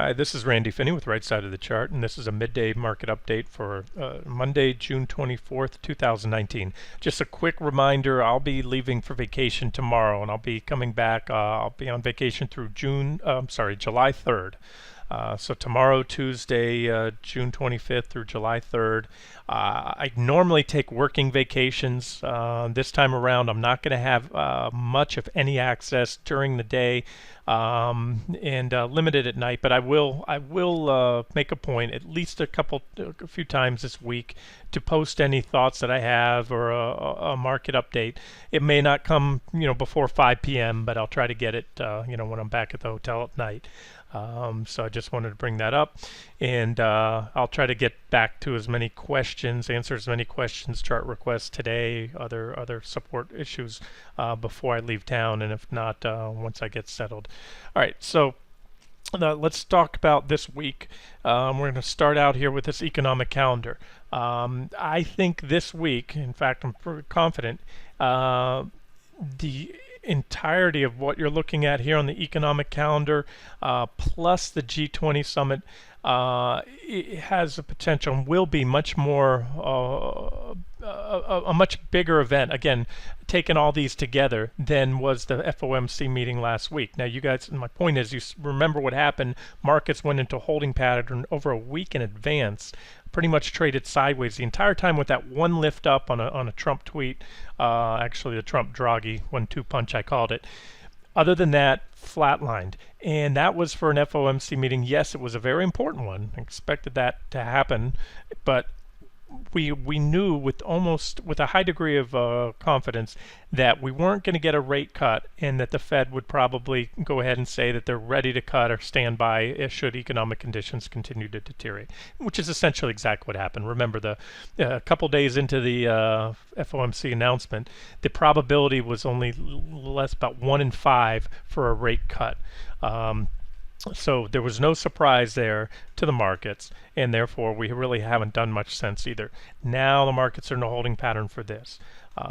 Hi, this is Randy Finney with Right Side of the Chart, and this is a midday market update for Monday, June 24th, 2019. Just a quick reminder, I'll be leaving for vacation tomorrow, and I'll be coming back. I'll be on vacation through July 3rd. So tomorrow, Tuesday, June 25th through July 3rd. I normally take working vacations. This time around, I'm not going to have much of any access during the day and limited at night. But I will make a point at least a few times this week to post any thoughts that I have or a market update. It may not come, before 5 p.m., but I'll try to get it, when I'm back at the hotel at night. So I just wanted to bring that up, and I'll try to get back to answer as many questions, chart requests today, other support issues before I leave town, and if not, once I get settled. All right, so let's talk about this week. We're going to start out here with this economic calendar. I think this week, in fact, I'm pretty confident, the entirety of what you're looking at here on the economic calendar, plus the G20 summit, it has a potential and will be much more a much bigger event. Again, taking all these together than was the FOMC meeting last week. Now, you guys, my point is, you remember what happened. Markets went into holding pattern over a week in advance, pretty much traded sideways the entire time with that one lift up on a Trump tweet. Actually, the Trump Draghi 1-2 punch, I called it. Other than that, flatlined. And that was for an FOMC meeting. Yes, it was a very important one. I expected that to happen, but we knew with a high degree of confidence that we weren't going to get a rate cut, and that the Fed would probably go ahead and say that they're ready to cut or stand by should economic conditions continue to deteriorate, which is essentially exactly what happened. Remember, a couple days into the FOMC announcement, the probability was only less, about 1 in 5 for a rate cut. So there was no surprise there to the markets, and therefore we really haven't done much since either. Now the markets are in a holding pattern for this.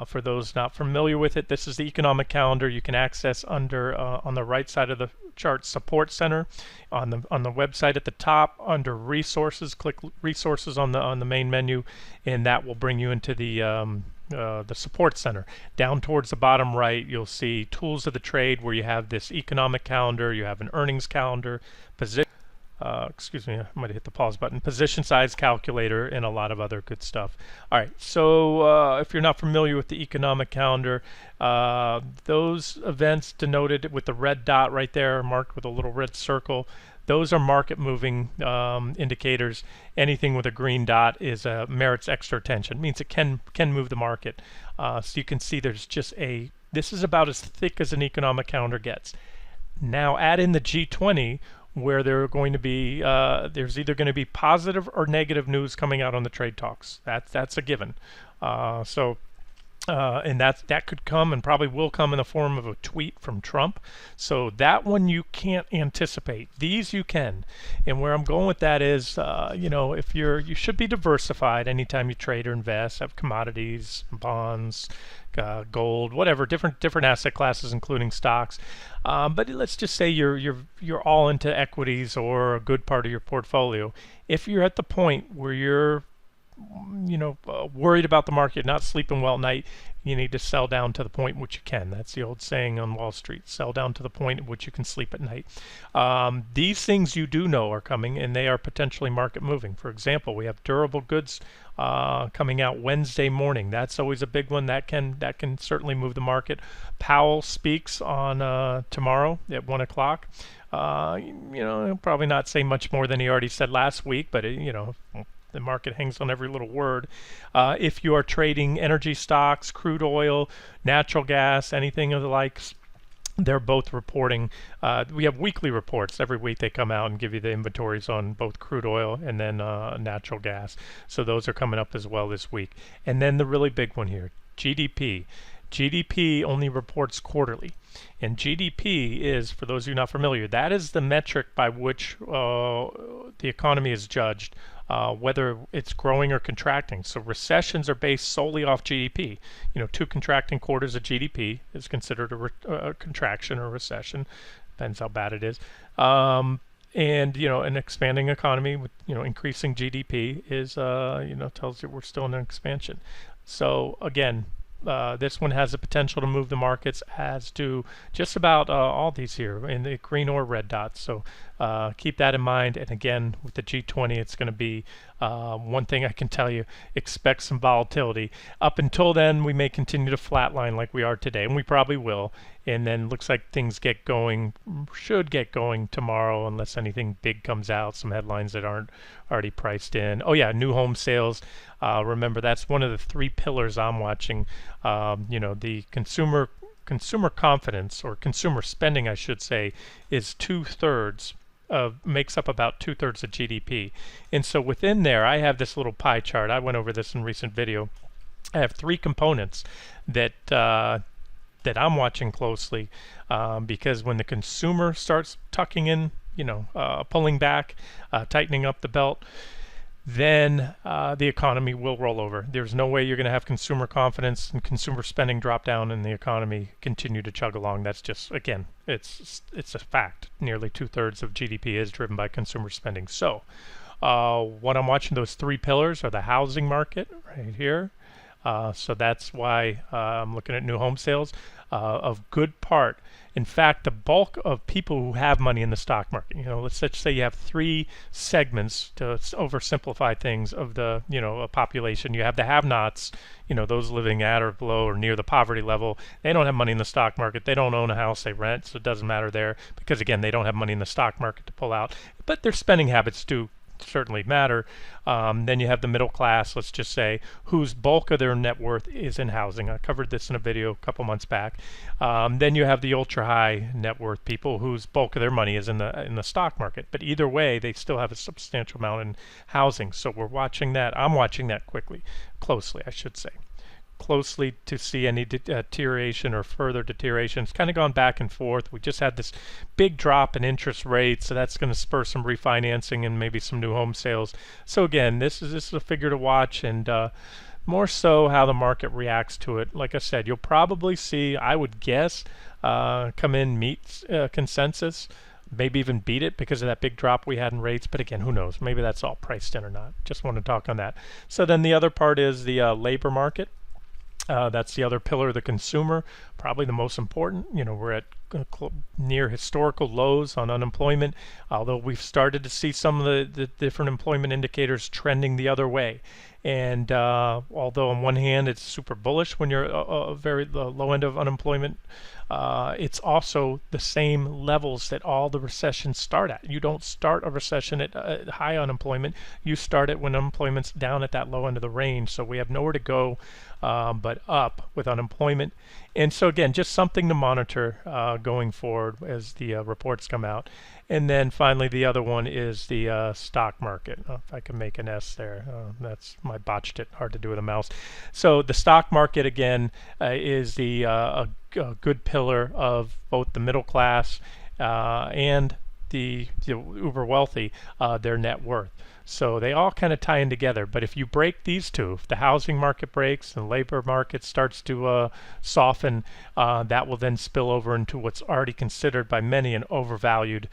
For those not familiar with it, this is the economic calendar. You can access under on the right side of the chart, Support Center, on the website at the top under Resources. Click Resources on the main menu, and that will bring you into the Support Center. Down towards the bottom right, you'll see Tools of the Trade, where you have this economic calendar, you have an earnings calendar, excuse me, I might have hit the pause button, position size calculator, and a lot of other good stuff. All right, so if you're not familiar with the economic calendar, those events denoted with the red dot right there, marked with a little red circle, those are market moving indicators. Anything with a green dot is merits extra attention. It means it can move the market. So you can see there's just this is about as thick as an economic calendar gets. Now add in the G20, where there are going to be there's either going to be positive or negative news coming out on the trade talks. That's a given. And that could come and probably will come in the form of a tweet from Trump. So that one you can't anticipate. These you can. And where I'm going with that is, if you should be diversified anytime you trade or invest. Have commodities, bonds, gold, whatever, different asset classes, including stocks. But let's just say you're all into equities or a good part of your portfolio. If you're at the point where you're worried about the market, not sleeping well at night, you need to sell down to the point in which you can. That's the old saying on Wall Street: sell down to the point at which you can sleep at night. These things you do know are coming, and they are potentially market moving. For example, we have durable goods coming out Wednesday morning. That's always a big one. That can certainly move the market. Powell speaks on tomorrow at 1 o'clock. He'll probably not say much more than he already said last week, but the market hangs on every little word. If you are trading energy stocks, crude oil, natural gas, anything of the likes, they're both reporting. We have weekly reports. Every week they come out and give you the inventories on both crude oil and then natural gas. So those are coming up as well this week. And then the really big one here, GDP. GDP only reports quarterly. And GDP is, for those of you not familiar, that is the metric by which the economy is judged, whether it's growing or contracting. So recessions are based solely off GDP. 2 contracting quarters of GDP is considered a contraction or recession. Depends how bad it is. And an expanding economy with increasing GDP is tells you we're still in an expansion. So again, this one has the potential to move the markets, as do just about all these here in the green or red dots. So keep that in mind. And again, with the G20, it's going to be one thing I can tell you: expect some volatility. Up until then, we may continue to flatline like we are today, and we probably will. And then looks like things should get going tomorrow, unless anything big comes out, some headlines that aren't already priced in. Oh yeah, new home sales. Remember, that's one of the three pillars I'm watching. The consumer confidence, or consumer spending, I should say, is 2/3 makes up about 2/3 of GDP. And so within there, I have this little pie chart. I went over this in a recent video. I have three components that I'm watching closely, because when the consumer starts tucking in, pulling back, tightening up the belt, then the economy will roll over. There's no way you're going to have consumer confidence and consumer spending drop down and the economy continue to chug along. That's just, again, it's a fact. Nearly 2/3 of GDP is driven by consumer spending. So what I'm watching, those three pillars, are the housing market right here. So that's why I'm looking at new home sales of good part. In fact, the bulk of people who have money in the stock market, let's just say you have three segments, to oversimplify things, of the, a population. You have the have-nots, those living at or below or near the poverty level. They don't have money in the stock market. They don't own a house. They rent, so it doesn't matter there, because again, they don't have money in the stock market to pull out. But their spending habits do certainly matter. Then you have the middle class, let's just say, whose bulk of their net worth is in housing. I covered this in a video a couple months back. Then you have the ultra high net worth people whose bulk of their money is in the stock market. But either way, they still have a substantial amount in housing. So we're watching that. I'm watching that closely, I should say. Closely to see any deterioration or further deterioration. It's kind of gone back and forth. We just had this big drop in interest rates, so that's going to spur some refinancing and maybe some new home sales. So again, this is a figure to watch, and more so how the market reacts to it. Like I said, you'll probably see, I would guess, come in, meet consensus, maybe even beat it because of that big drop we had in rates. But again, who knows? Maybe that's all priced in or not. Just want to talk on that. So then the other part is the labor market. That's the other pillar of the consumer, probably the most important. We're at near historical lows on unemployment, although we've started to see some of the different employment indicators trending the other way. And although on one hand it's super bullish when you're a very low end of unemployment, it's also the same levels that all the recessions start at. You don't start a recession at high unemployment. You start it when unemployment's down at that low end of the range. So we have nowhere to go but up with unemployment. And so again, just something to monitor going forward as the reports come out. And then finally, the other one is the stock market. If I can make an S there, I botched it. Hard to do with a mouse. So the stock market again is a good pillar of both the middle class and the uber wealthy, their net worth. So they all kind of tie in together. But if you break these two, if the housing market breaks and the labor market starts to soften, that will then spill over into what's already considered by many an overvalued,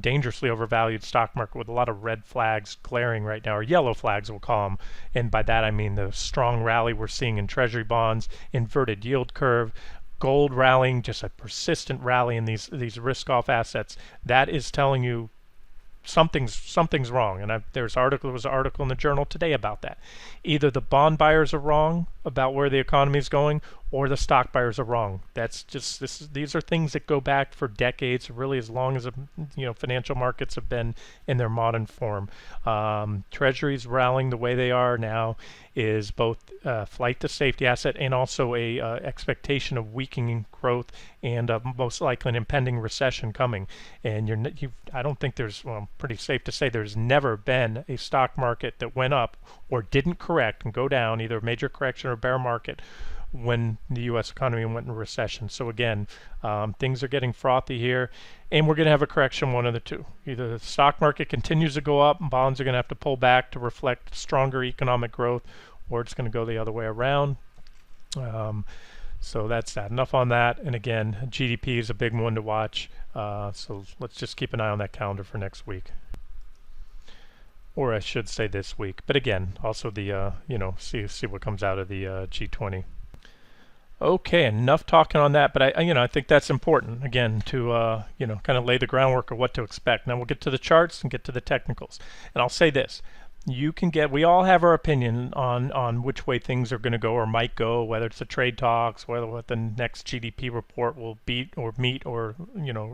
dangerously overvalued stock market with a lot of red flags glaring right now, or yellow flags we'll call them. And by that I mean the strong rally we're seeing in treasury bonds, inverted yield curve, gold rallying, just a persistent rally in these risk-off assets. That is telling you something's wrong. And there was an article in the journal today about that. Either the bond buyers are wrong about where the economy is going, or the stock buyers are wrong. These are things that go back for decades, really as long as financial markets have been in their modern form. Treasuries rallying the way they are now is both flight to safety asset and also a expectation of weakening growth and most likely an impending recession coming. And I don't think pretty safe to say there's never been a stock market that went up or didn't correct and go down, either a major correction or bear market, when the U.S. economy went into recession. So again, things are getting frothy here, and we're going to have a correction, one of the two. Either the stock market continues to go up and bonds are going to have to pull back to reflect stronger economic growth, or it's going to go the other way around. So that's that. Enough on that. And again, GDP is a big one to watch. So let's just keep an eye on that calendar for next week. Or I should say this week. But again, also the, see what comes out of the G20. Okay, enough talking on that, but I think that's important again to kind of lay the groundwork of what to expect. Now we'll get to the charts and get to the technicals. And I'll say this: we all have our opinion on which way things are going to go or might go, whether it's the trade talks, whether what the next GDP report will beat or meet or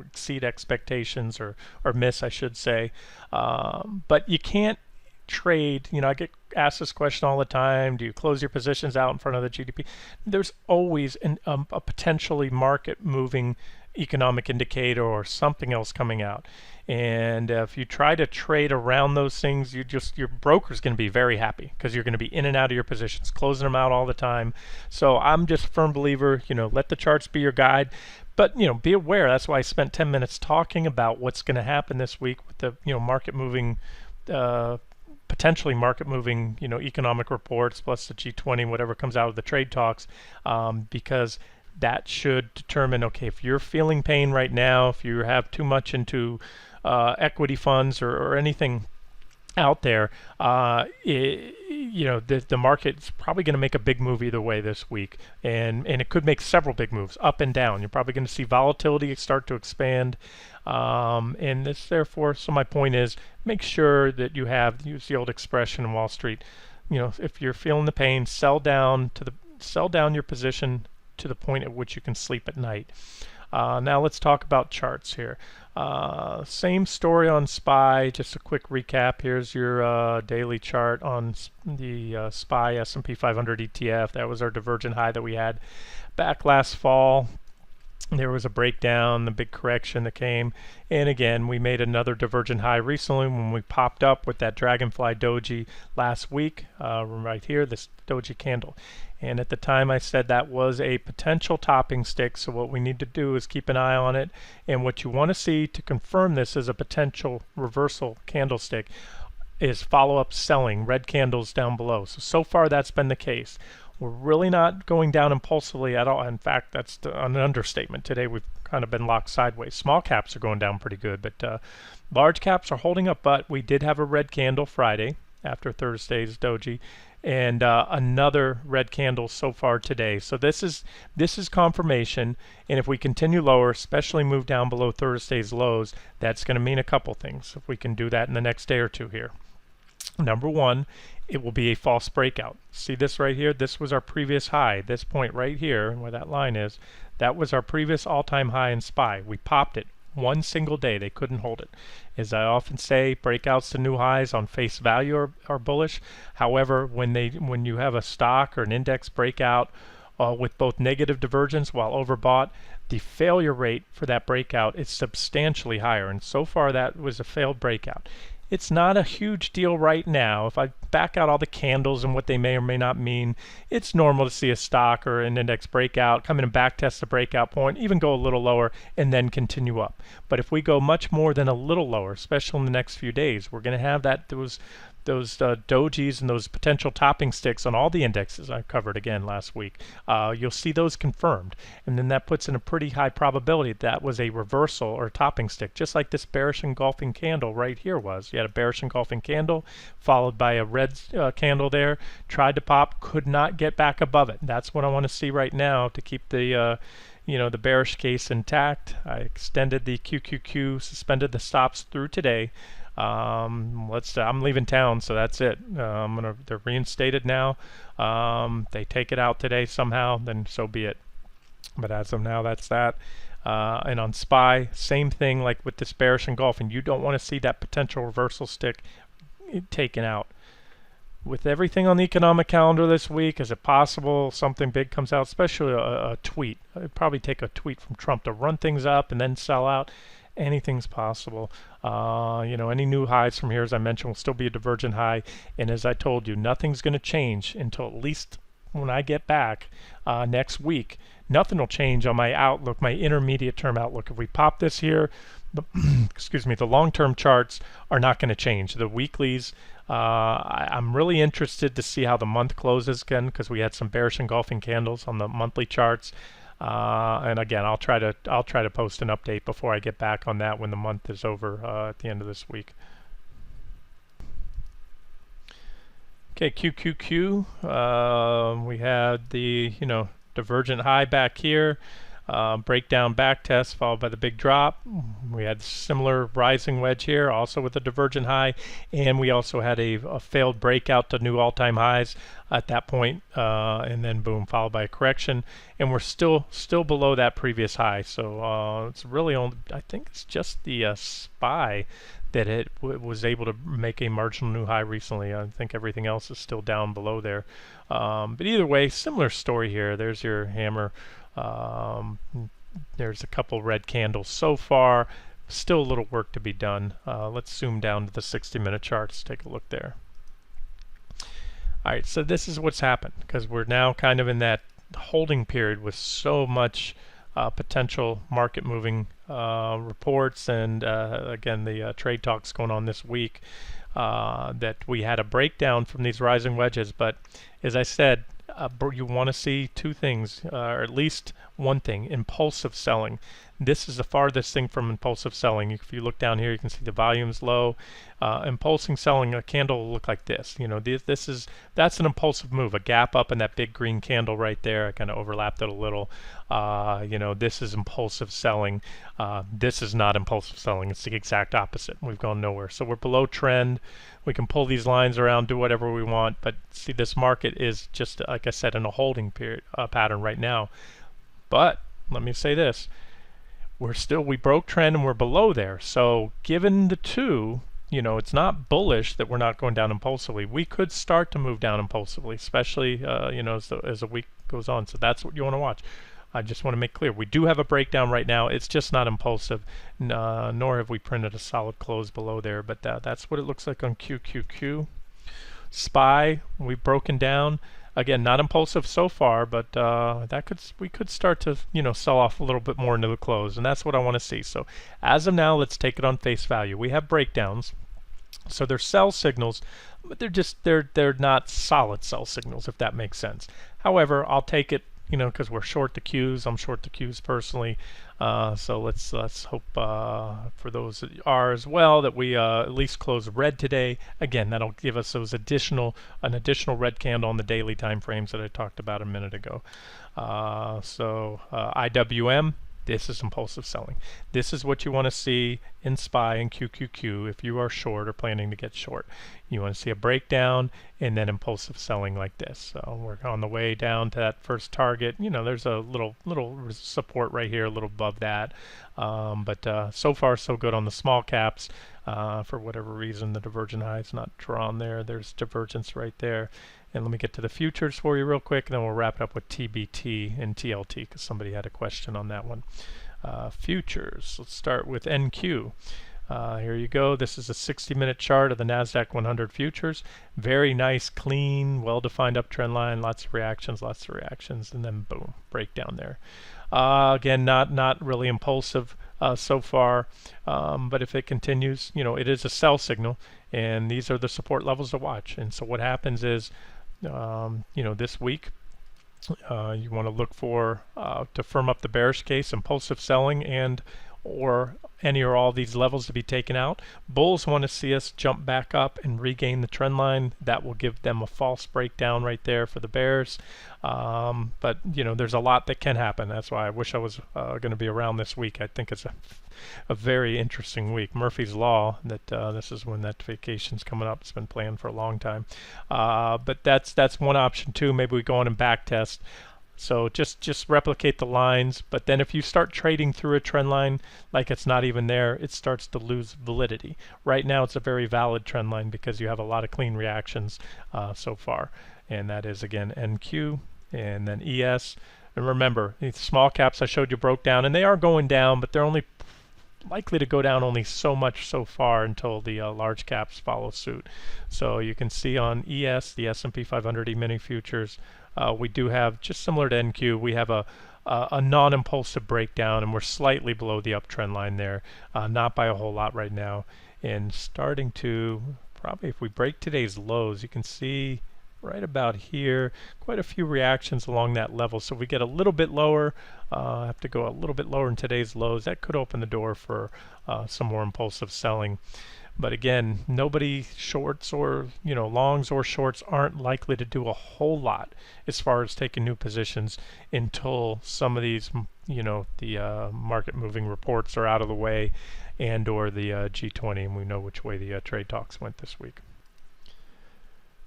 exceed expectations or miss, I should say. But you can't trade. I get asked this question all the time: do you close your positions out in front of the GDP? There's always a potentially market moving economic indicator or something else coming out, and if you try to trade around those things, your broker's going to be very happy because you're going to be in and out of your positions, closing them out all the time. So I'm just a firm believer, let the charts be your guide. But be aware. That's why I spent 10 minutes talking about what's going to happen this week with the market moving, potentially market moving, economic reports plus the G20, whatever comes out of the trade talks, because that should determine, okay, if you're feeling pain right now, if you have too much into equity funds or anything out there, the market's probably going to make a big move either way this week, and it could make several big moves up and down. You're probably going to see volatility start to expand, and this therefore. So my point is, make sure that use the old expression in Wall Street. If you're feeling the pain, sell down your position to the point at which you can sleep at night. Now let's talk about charts here. Same story on SPY. Just a quick recap. Here's your daily chart on the SPY S&P 500 ETF. That was our divergent high that we had back last fall. There was a breakdown, the big correction that came, and again we made another divergent high recently when we popped up with that Dragonfly Doji last week, right here, this Doji candle. And at the time I said that was a potential topping stick, so what we need to do is keep an eye on it, and what you want to see to confirm this as a potential reversal candlestick is follow-up selling, red candles down below. So far that's been the case. We're really not going down impulsively at all. In fact, that's an understatement. Today we've kind of been locked sideways. Small caps are going down pretty good, but large caps are holding up. But we did have a red candle Friday after Thursday's Doji, and another red candle so far today. So this is confirmation. And if we continue lower, especially move down below Thursday's lows, that's going to mean a couple things. If we can do that in the next day or two here. Number one, it will be a false breakout. See this right here? This was our previous high. This point right here, where that line is, that was our previous all-time high in SPY. We popped it one single day. They couldn't hold it. As I often say, breakouts to new highs on face value are bullish. However, when you have a stock or an index breakout with both negative divergence while overbought, the failure rate for that breakout is substantially higher. And so far, that was a failed breakout. It's not a huge deal right now. If I back out all the candles and what they may or may not mean, it's normal to see a stock or an index breakout, come in and back test the breakout point, even go a little lower and then continue up. But if we go much more than a little lower, especially in the next few days, we're going to have those dojis and those potential topping sticks on all the indexes I covered again last week. You'll see those confirmed, and then that puts in a pretty high probability that was a reversal or topping stick, just like this bearish engulfing candle right here was. You had a bearish engulfing candle followed by a red candle there, tried to pop, could not get back above it. That's what I want to see right now to keep the the bearish case intact. I extended the QQQ, suspended the stops through today. I'm leaving town, so that's it. They're reinstated now. They take it out today somehow, then so be it. But as of now, that's that. And on SPY, same thing like with this bearish engulfing. You don't want to see that potential reversal stick taken out. With everything on the economic calendar this week, is it possible something big comes out, especially a tweet? I'd probably take a tweet from Trump to run things up and then sell out. Anything's possible. Any new highs from here, as I mentioned, will still be a divergent high. And as I told you, nothing's going to change until at least when I get back next week. Nothing will change on my outlook, my intermediate term outlook. If we pop this here, the long-term charts are not going to change. The weeklies, I'm really interested to see how the month closes again, because we had some bearish engulfing candles on the monthly charts. And again, I'll try to post an update before I get back on that when the month is over at the end of this week. Okay, QQQ. We had the divergent high back here. Breakdown back test followed by the big drop. We had similar rising wedge here, also with a divergent high, and we also had a failed breakout to new all-time highs at that point, and then boom, followed by a correction, and we're still below that previous high. So it's really only, I think it's just the SPY that it was able to make a marginal new high recently. I think everything else is still down below there. But either way, similar story here. There's your hammer. There's a couple red candles so far. Still a little work to be done. Let's zoom down to the 60-minute charts. Take a look there. All right, so this is what's happened, because we're now kind of in that holding period with so much potential market moving reports, and again the trade talks going on this week, that we had a breakdown from these rising wedges. But as I said, you want to see two things, or at least one thing: impulsive selling. This is the farthest thing from impulsive selling. If you look down here, you can see the volume's low. Impulsive selling, a candle will look like this. That's an impulsive move, a gap up in that big green candle right there. I kind of overlapped it a little. This is impulsive selling. This is not impulsive selling. It's the exact opposite. We've gone nowhere. So we're below trend. We can pull these lines around, do whatever we want, but see, this market is just, like I said, in a holding period pattern right now. But let me say this: we broke trend and we're below there. So given the two, it's not bullish that we're not going down impulsively. We could start to move down impulsively, especially as the week goes on. So that's what you want to watch. I just want to make clear, we do have a breakdown right now. It's just not impulsive, nor have we printed a solid close below there. But that's what it looks like on QQQ. SPY, we've broken down. Again, not impulsive so far, but we could start to sell off a little bit more into the close, and that's what I want to see. So as of now, let's take it on face value. We have breakdowns, so they're sell signals, but they're not solid sell signals, if that makes sense. However, I'll take it, because we're short the Qs. I'm short the Qs personally. So let's hope for those that are as well that we at least close red today. Again, that'll give us an additional red candle on the daily time frames that I talked about a minute ago. IWM. This is impulsive selling. This is what you want to see in SPY and QQQ if you are short or planning to get short. You want to see a breakdown and then impulsive selling like this. So we're on the way down to that first target. There's a little support right here, a little above that. But so far so good on the small caps. For whatever reason, the divergent high is not drawn there. There's divergence right there. And let me get to the futures for you real quick, and then we'll wrap it up with TBT and TLT, because somebody had a question on that one. Futures, let's start with NQ. Here you go. This is a 60-minute chart of the NASDAQ 100 futures. Very nice, clean, well-defined uptrend line. Lots of reactions, and then boom, breakdown there. Again, not really impulsive so far, but if it continues, it is a sell signal, and these are the support levels to watch. And so what happens is, this week, you want to look for to firm up the bearish case, impulsive selling or any or all these levels to be taken out. Bulls want to see us jump back up and regain the trend line. That will give them a false breakdown right there for the bears. But there's a lot that can happen. That's why I wish I was going to be around this week. I think it's a very interesting week. Murphy's Law, that this is when that vacation's coming up. It's been planned for a long time. But that's one option too. Maybe we go on and back test. So just replicate the lines, but then if you start trading through a trend line like it's not even there, it starts to lose validity. Right now it's a very valid trend line because you have a lot of clean reactions so far. And that is, again, NQ and then ES. And remember, the small caps I showed you broke down, and they are going down, but they're only likely to go down only so much so far until the large caps follow suit. So you can see on ES, the S&P 500 E-mini futures, we do have, just similar to NQ, we have a non-impulsive breakdown, and we're slightly below the uptrend line there, not by a whole lot right now. And starting to, probably if we break today's lows, you can see right about here. Quite a few reactions along that level. So if we get a little bit lower, have to go a little bit lower in today's lows. That could open the door for some more impulsive selling. But again, nobody shorts or longs or shorts aren't likely to do a whole lot as far as taking new positions until some of these the market moving reports are out of the way, and or the G20, and we know which way the trade talks went this week.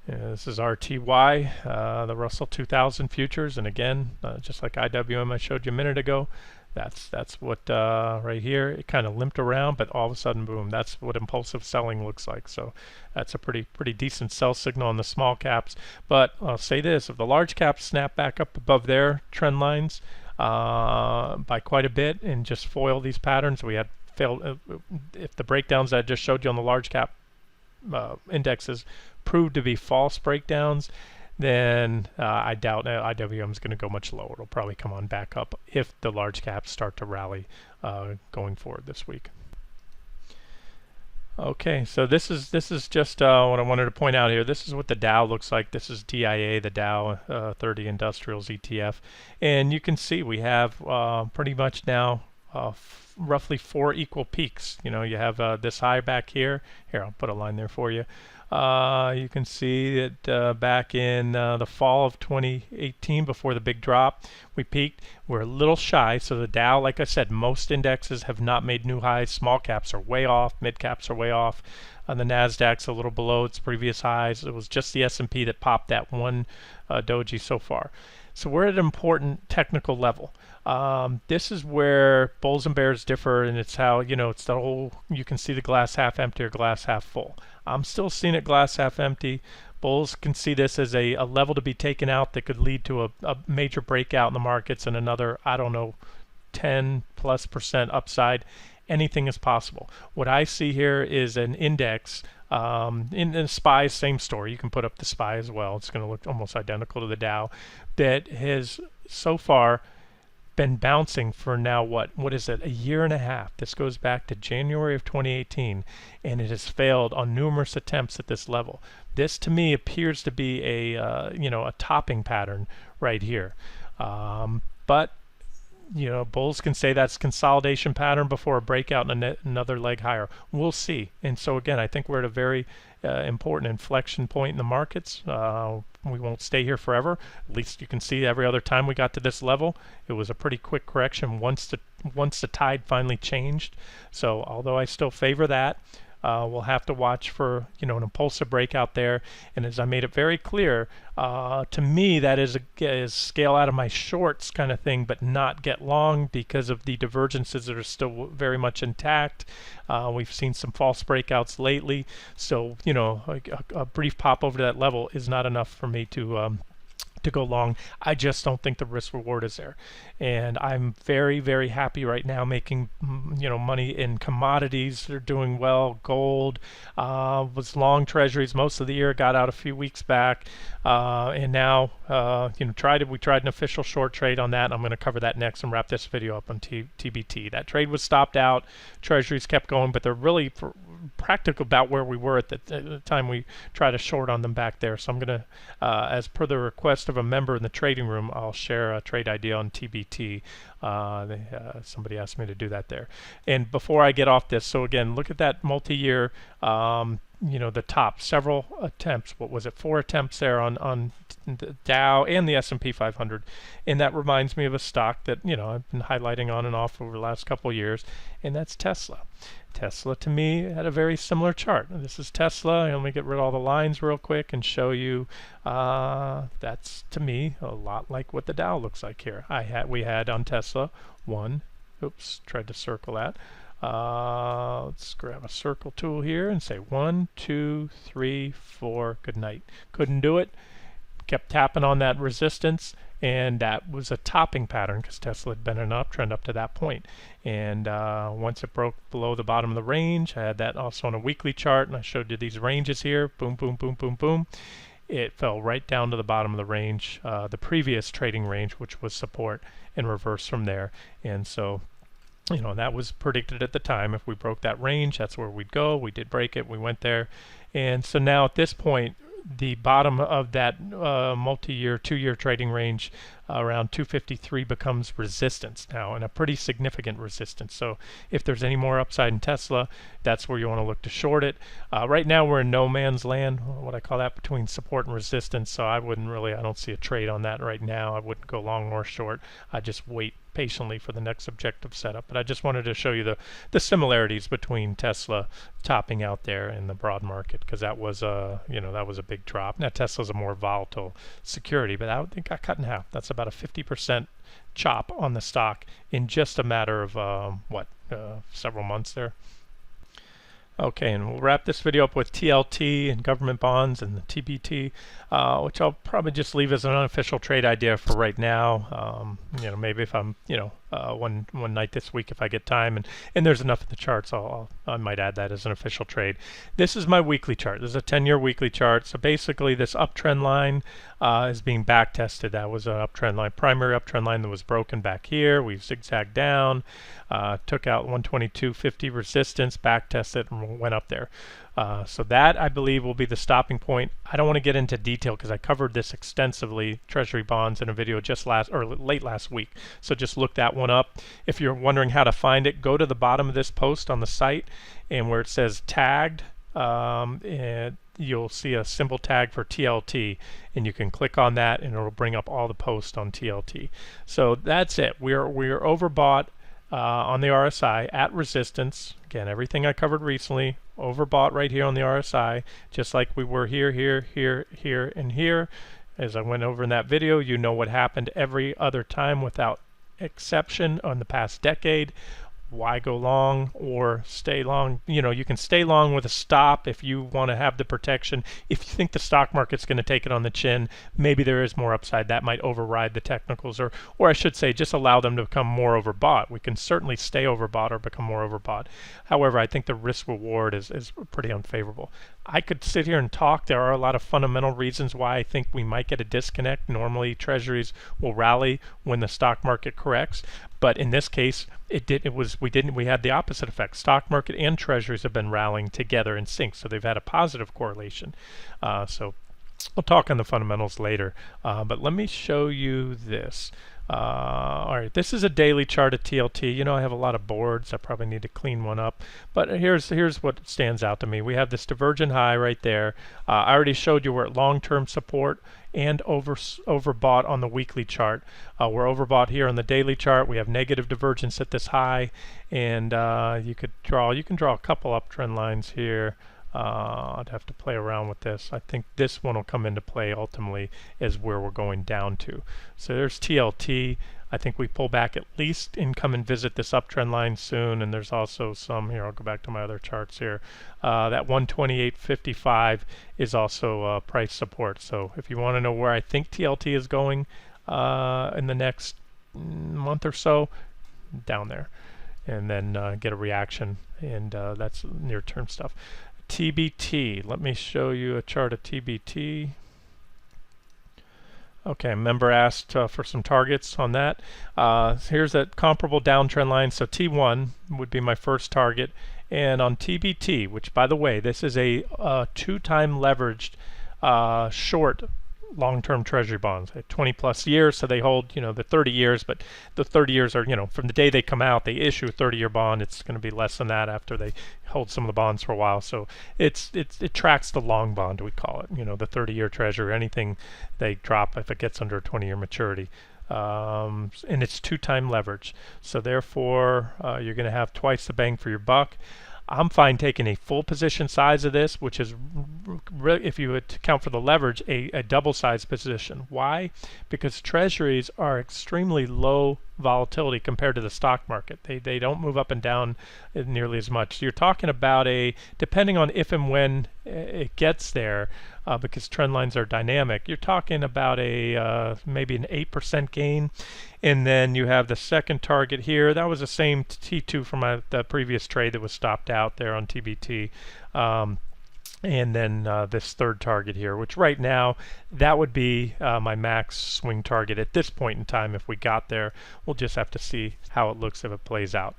This is RTY, the Russell 2000 futures, and again, just like IWM I showed you a minute ago, that's what right here, it kind of limped around, but all of a sudden, boom, that's what impulsive selling looks like. So that's a pretty decent sell signal on the small caps. But I'll say this, if the large caps snap back up above their trend lines by quite a bit and just foil these patterns, we had failed, if the breakdowns that I just showed you on the large cap indexes proved to be false breakdowns, then I doubt IWM is going to go much lower. It'll probably come on back up if the large caps start to rally going forward this week. Okay, so this is just what I wanted to point out here. This is what the Dow looks like. This is DIA, the Dow 30 Industrials ETF, and you can see we have pretty much now roughly 4 equal peaks. You have this high back here. Here, I'll put a line there for you. You can see that back in the fall of 2018, before the big drop, we peaked. We're a little shy, so the Dow, like I said, most indexes have not made new highs. Small caps are way off, mid caps are way off. The Nasdaq's a little below its previous highs. It was just the S&P that popped that one doji so far. So we're at an important technical level. This is where bulls and bears differ, and it's how, it's the whole, you can see the glass half empty or glass half full. I'm still seeing it glass half empty. Bulls can see this as a level to be taken out that could lead to a major breakout in the markets and another, 10+% upside. Anything is possible. What I see here is an index. In SPY, same story. You can put up the SPY as well. It's going to look almost identical to the Dow. That has so far been bouncing for now what is it, a year and a half. This goes back to January of 2018, and it has failed on numerous attempts at this level. This to me appears to be a topping pattern right here, but bulls can say that's consolidation pattern before a breakout and another leg higher. We'll see. And so again, I think we're at a very important inflection point in the markets. We won't stay here forever. At least you can see every other time we got to this level, it was a pretty quick correction once the tide finally changed. So although I still favor that, we'll have to watch for an impulsive breakout there. And as I made it very clear, to me that is scale out of my shorts kind of thing, but not get long because of the divergences that are still very much intact. We've seen some false breakouts lately, so a brief pop over to that level is not enough for me to go long. I just don't think the risk reward is there, and I'm very, very happy right now making money in commodities. They're doing well. Gold was long treasuries most of the year, got out a few weeks back, and now we tried an official short trade on that, and I'm going to cover that next and wrap this video up on TBT. That trade was stopped out. Treasuries kept going, but they're really practical about where we were at the time we tried to short on them back there. So I'm going to, as per the request of a member in the trading room, I'll share a trade idea on TBT. Somebody asked me to do that there. And before I get off this, so again, look at that multi-year, the top, several attempts. What was it? 4 attempts there on the Dow and the S&P 500. And that reminds me of a stock that, I've been highlighting on and off over the last couple of years, and that's Tesla. Tesla to me had a very similar chart. This is Tesla. Let me get rid of all the lines real quick and show you. That's to me a lot like what the Dow looks like here. We had on Tesla tried to circle that. Let's grab a circle tool here and say 1, 2, 3, 4. Good night. Couldn't do it. Kept tapping on that resistance, and that was a topping pattern because Tesla had been in an uptrend up to that point. And once it broke below the bottom of the range, I had that also on a weekly chart, and I showed you these ranges here. Boom, boom, boom, boom, boom. It fell right down to the bottom of the range, the previous trading range, which was support, and reversed from there. And so that was predicted at the time. If we broke that range, that's where we'd go. We did break it. We went there. And so now at this point, the bottom of that multi-year, 2-year trading range around 253 becomes resistance now, and a pretty significant resistance. So if there's any more upside in Tesla, that's where you want to look to short it. Right now we're in no man's land, what I call that, between support and resistance. So I don't see a trade on that right now. I wouldn't go long nor short. I just wait patiently for the next objective setup. But I just wanted to show you the similarities between Tesla topping out there in the broad market, because that was a big drop. Now Tesla's a more volatile security, but I think got cut in half. That's about a 50% chop on the stock in just a matter of several months there. Okay, and we'll wrap this video up with TLT and government bonds and the TBT, which I'll probably just leave as an unofficial trade idea for right now. Maybe if I'm, one night this week if I get time and there's enough in the charts, I might add that as an official trade. This is my weekly chart. This is a 10-year weekly chart. So basically, this uptrend line is being back tested. That was an uptrend line, primary uptrend line that was broken back here. We zigzagged down, took out 122.50 resistance, back tested, and went up there. So that, I believe, will be the stopping point. I don't want to get into detail because I covered this extensively, Treasury bonds, in a video late last week. So just look that one up. If you're wondering how to find it, go to the bottom of this post on the site, and where it says tagged, and you'll see a symbol tag for TLT, and you can click on that and it'll bring up all the posts on TLT. So that's it. We're overbought on the RSI at resistance. Again, everything I covered recently, overbought right here on the RSI, just like we were here, and here. As I went over in that video, you know what happened every other time without exception on the past decade. Why go long or stay long? You can stay long with a stop if you want to have the protection. If you think the stock market's going to take it on the chin, maybe there is more upside. That might override the technicals, or I should say, just allow them to become more overbought. We can certainly stay overbought or become more overbought. However, I think the risk reward is pretty unfavorable. I could sit here and talk. There are a lot of fundamental reasons why I think we might get a disconnect. Normally, treasuries will rally when the stock market corrects, but in this case, we had the opposite effect. Stock market and treasuries have been rallying together in sync, so they've had a positive correlation. So we'll talk on the fundamentals later, but let me show you this. All right, this is a daily chart of TLT. I have a lot of boards. I probably need to clean one up. But here's what stands out to me. We have this divergent high right there. I already showed you we're at long-term support and overbought on the weekly chart. We're overbought here on the daily chart. We have negative divergence at this high, and you can draw a couple uptrend lines here. I'd have to play around with this. I think this one will come into play ultimately as where we're going down to. So there's TLT. I think we pull back at least and come and visit this uptrend line soon. And there's also some here. I'll go back to my other charts here. That 128.55 is also price support. So if you want to know where I think TLT is going in the next month or so, down there, and then get a reaction. And that's near-term stuff. TBT. Let me show you a chart of TBT. Okay, a member asked for some targets on that. Here's a comparable downtrend line. So T1 would be my first target. And on TBT, which by the way, this is a 2-time leveraged short long-term treasury bonds at 20 plus years, so they hold the 30 years, but the 30 years are from the day they come out. They issue a 30-year bond. It's going to be less than that after they hold some of the bonds for a while. So it tracks the long bond, we call it, the 30-year treasury. Anything they drop if it gets under a 20-year maturity. And it's 2-time leverage, so therefore you're going to have twice the bang for your buck. I'm fine taking a full position size of this, which is, if you would account for the leverage, a double size position. Why? Because treasuries are extremely low volatility compared to the stock market. They don't move up and down nearly as much. So you're talking about depending on if and when it gets there, because trend lines are dynamic, you're talking about maybe an 8% gain. And then you have the second target here. That was the same T2 from the previous trade that was stopped out there on TBT. And then this third target here, which right now, that would be my max swing target at this point in time if we got there. We'll just have to see how it looks if it plays out.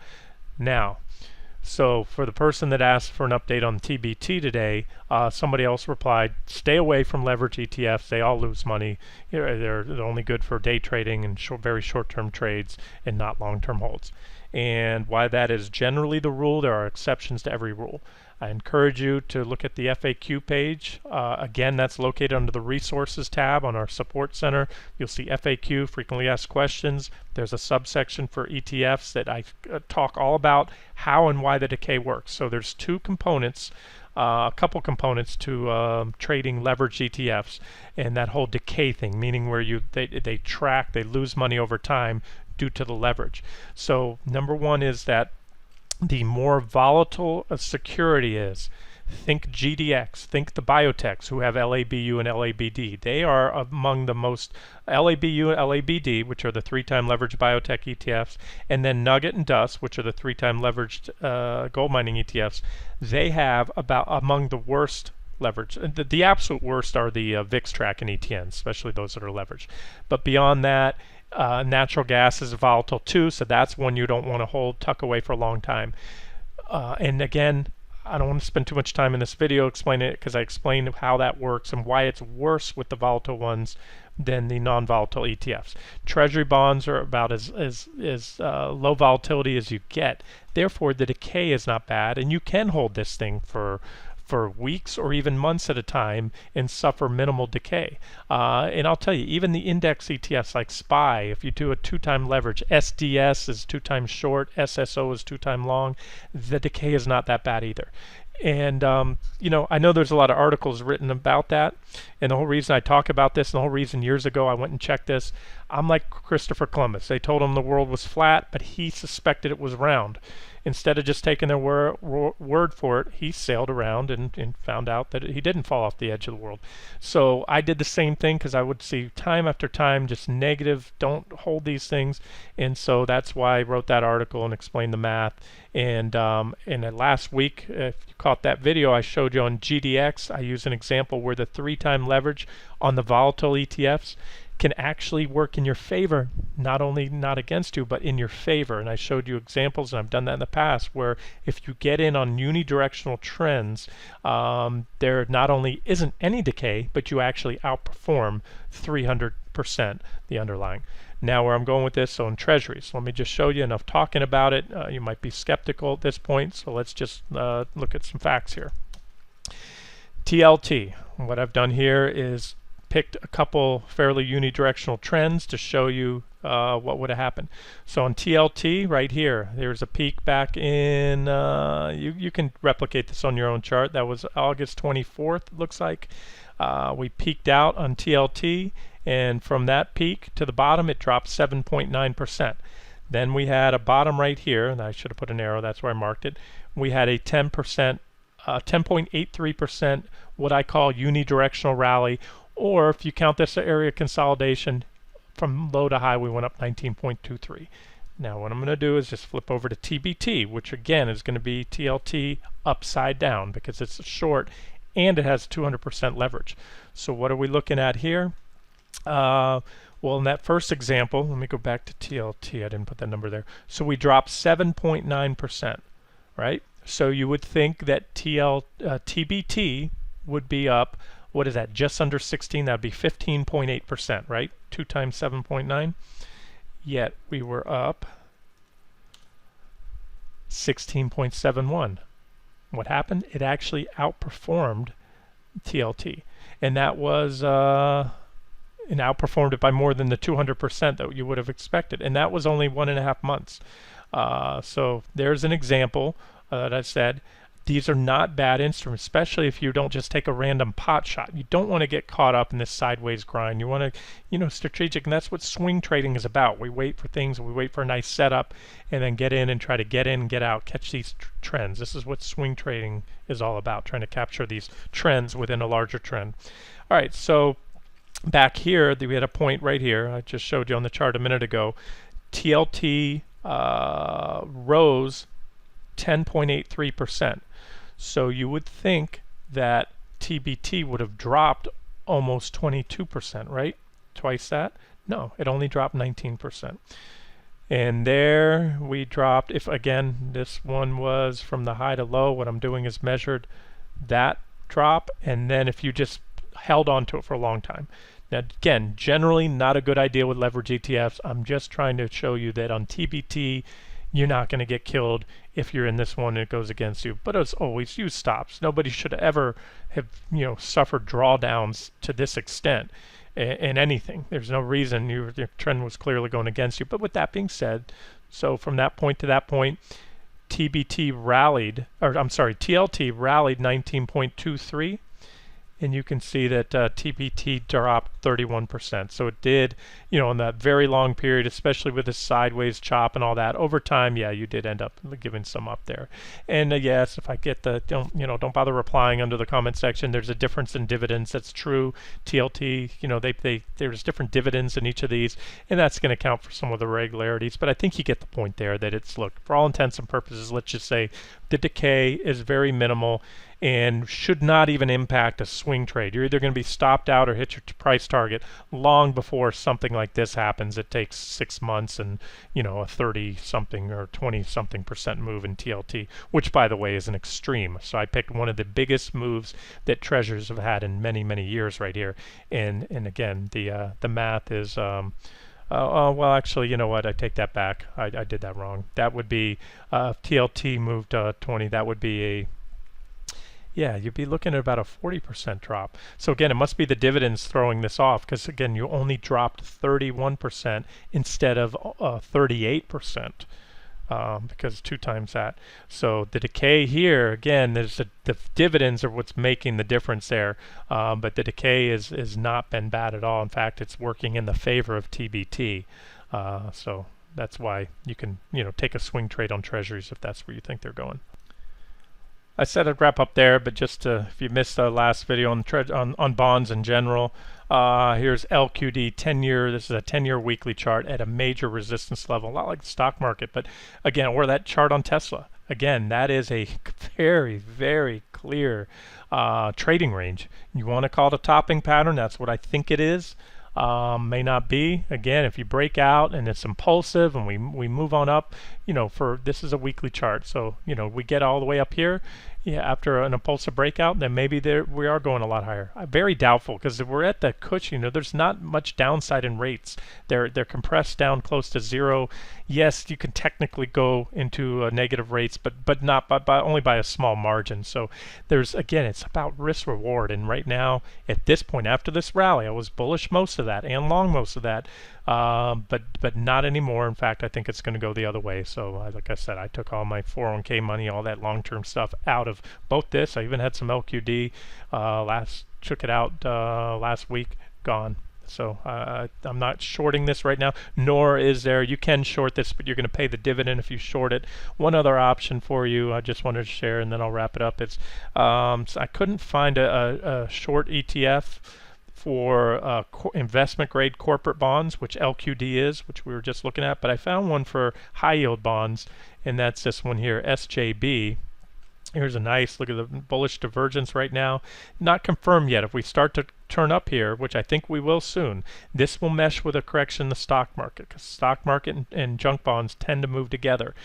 Now, So for the person that asked for an update on TBT today, somebody else replied, stay away from leverage ETFs. They all lose money. They're only good for day trading and very short-term trades and not long-term holds. And why that is generally the rule, there are exceptions to every rule. I encourage you to look at the FAQ page. Again, that's located under the Resources tab on our Support Center. You'll see FAQ, Frequently Asked Questions. There's a subsection for ETFs that I talk all about how and why the decay works. So there's two components, a couple components to trading leveraged ETFs, and that whole decay thing, meaning where they track, they lose money over time due to the leverage. So number one is that the more volatile a security is, think GDX, think the biotechs who have LABU and LABD. They are among the most, LABU and LABD, which are the 3-time leveraged biotech ETFs, and then Nugget and DUS, which are the 3-time leveraged gold mining ETFs. They have about among the worst leverage. The absolute worst are the VIX track and ETNs, especially those that are leveraged. But beyond that, natural gas is volatile too, so that's one you don't want to tuck away for a long time. And again, I don't want to spend too much time in this video explaining it because I explained how that works and why it's worse with the volatile ones than the non-volatile ETFs. Treasury bonds are about as low volatility as you get. Therefore, the decay is not bad, and you can hold this thing for weeks or even months at a time and suffer minimal decay. And I'll tell you, even the index ETFs like SPY, if you do a 2-time leverage, SDS is 2 times short, SSO is 2-time long, the decay is not that bad either. And you know, I know there's a lot of articles written about that, and the whole reason I talk about this, and the whole reason years ago I went and checked this, I'm like Christopher Columbus. They told him the world was flat, but he suspected it was round. Instead of just taking their word for it, he sailed around and found out that he didn't fall off the edge of the world. So I did the same thing because I would see time after time just negative, don't hold these things. And so that's why I wrote that article and explained the math. And last week, if you caught that video I showed you on GDX, I used an example where the 3-time leverage on the volatile ETFs can actually work in your favor, not only not against you, but in your favor. And I showed you examples, and I've done that in the past, where if you get in on unidirectional trends, there not only isn't any decay, but you actually outperform 300% the underlying. Now where I'm going with this, so in treasuries, let me just show you enough talking about it. You might be skeptical at this point, so let's just look at some facts here. TLT, what I've done here is picked a couple fairly unidirectional trends to show you what would have happened. So on TLT right here, there's a peak back in, you can replicate this on your own chart. That was August 24th, it looks like. We peaked out on TLT, and from that peak to the bottom it dropped 7.9%. Then we had a bottom right here, and I should have put an arrow, that's where I marked it. We had a 10.83% what I call unidirectional rally, or if you count this area consolidation, from low to high we went up 19.23. Now what I'm going to do is just flip over to TBT, which again is going to be TLT upside down because it's short and it has 200% leverage. So what are we looking at here? Well, in that first example, let me go back to TLT. I didn't put that number there. So we dropped 7.9%, right? So you would think that TBT would be up, what is that, just under 16? That would be 15.8%, right? 2 times 7.9. Yet we were up 16.71. What happened? It actually outperformed TLT. And that was, and outperformed it by more than the 200% that you would have expected. And that was only 1.5 months. So there's an example that I said. These are not bad instruments, especially if you don't just take a random pot shot. You don't want to get caught up in this sideways grind. You want to, strategic, and that's what swing trading is about. We wait for things, we wait for a nice setup, and then get in and try to get in and get out, catch these trends. This is what swing trading is all about, trying to capture these trends within a larger trend. All right, so back here, we had a point right here. I just showed you on the chart a minute ago. TLT rose 10.83%. So you would think that TBT would have dropped almost 22%, right? Twice that? No, it only dropped 19%. And there we dropped. If again, this one was from the high to low, what I'm doing is measured that drop, and then if you just held on to it for a long time. Now again, generally not a good idea with leverage ETFs. I'm just trying to show you that on TBT you're not going to get killed if you're in this one and it goes against you. But as always, use stops. Nobody should ever have suffered drawdowns to this extent in anything. There's no reason. Your trend was clearly going against you. But with that being said, so from that point to that point, TLT rallied 19.23, and you can see that TBT dropped 31%. So it did, in that very long period, especially with the sideways chop and all that. Over time, yeah, you did end up giving some up there. And yes, if I get don't bother replying under the comment section. There's a difference in dividends. That's true. TLT, there's different dividends in each of these, and that's going to account for some of the regularities. But I think you get the point there that it's, look, for all intents and purposes, let's just say the decay is very minimal and should not even impact a swing trade. You're either going to be stopped out or hit your price target long before something like this happens. It takes 6 months and a 30 something or 20 something percent move in TLT, which by the way is an extreme. So I picked one of the biggest moves that treasuries have had in many years right here. And again, the math is well, actually, you know what? I take that back. I did that wrong. That would be if TLT moved 20. That would be you'd be looking at about a 40% drop. So again, it must be the dividends throwing this off, because again, you only dropped 31% instead of 38%. Because 2 times that. So the decay here, again, there's the dividends are what's making the difference there. But the decay is not been bad at all. In fact, it's working in the favor of TBT. So that's why you can take a swing trade on treasuries if that's where you think they're going. I said I'd wrap up there, but just if you missed the last video on bonds in general, here's LQD 10-year. This is a 10-year weekly chart at a major resistance level, a lot like the stock market. But again, or that chart on Tesla. Again, that is a very clear trading range. You want to call it a topping pattern? That's what I think it is. May not be. Again, if you break out and it's impulsive and we move on up, this is a weekly chart. So, we get all the way up here. Yeah, after an impulsive breakout, then maybe we are going a lot higher. Very doubtful, because if we're at the cushion, there's not much downside in rates. They're compressed down close to zero. Yes, you can technically go into negative rates, but not by only by a small margin. So again, it's about risk reward. And right now, at this point, after this rally, I was bullish most of that and long most of that. But not anymore. In fact, I think it's going to go the other way. So like I said, I took all my 401k money, all that long-term stuff out of both this. I even had some LQD took it out last week, gone. So I'm not shorting this right now, nor is there, you can short this, but you're going to pay the dividend if you short it. One other option for you I just wanted to share, and then I'll wrap it up. It's so I couldn't find a short ETF for investment grade corporate bonds, which LQD is, which we were just looking at, but I found one for high yield bonds, and that's this one here, SJB. Here's a nice look at the bullish divergence right now. Not confirmed yet. If we start to turn up here, which I think we will soon, this will mesh with a correction in the stock market, because stock market and junk bonds tend to move together.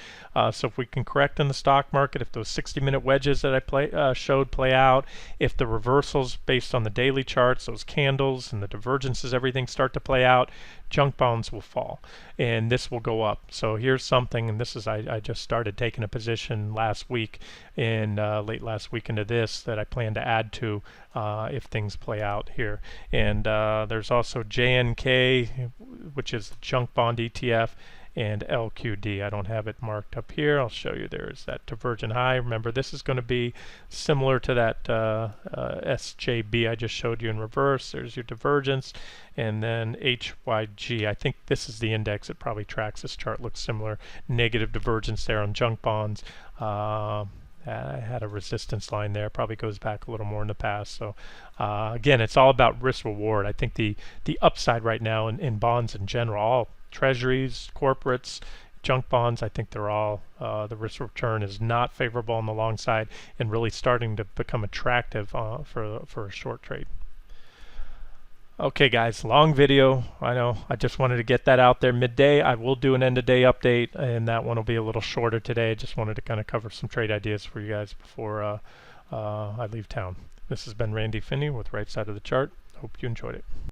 So if we can correct in the stock market, if those 60-minute wedges that I showed play out, if the reversals based on the daily charts, those candles and the divergences, everything start to play out, junk bonds will fall and this will go up. So here's something, and this is I just started taking a position last week, and late last week into this, that I plan to add to if things play out here. And there's also JNK, which is the junk bond ETF, and LQD. I don't have it marked up here. I'll show you. There's that divergent high. Remember, this is going to be similar to that SJB I just showed you in reverse. There's your divergence, and then HYG. I think this is the index. It probably tracks this chart. Looks similar. Negative divergence there on junk bonds. I had a resistance line there. Probably goes back a little more in the past. So again, it's all about risk reward. I think the upside right now in bonds in general, all treasuries, corporates, junk bonds, I think they're all, the risk return is not favorable on the long side and really starting to become attractive for a short trade. Okay, guys, long video. I know. I just wanted to get that out there midday. I will do an end of day update, and that one will be a little shorter today. Just wanted to kind of cover some trade ideas for you guys before I leave town. This has been Randy Finney with Right Side of the Chart. Hope you enjoyed it.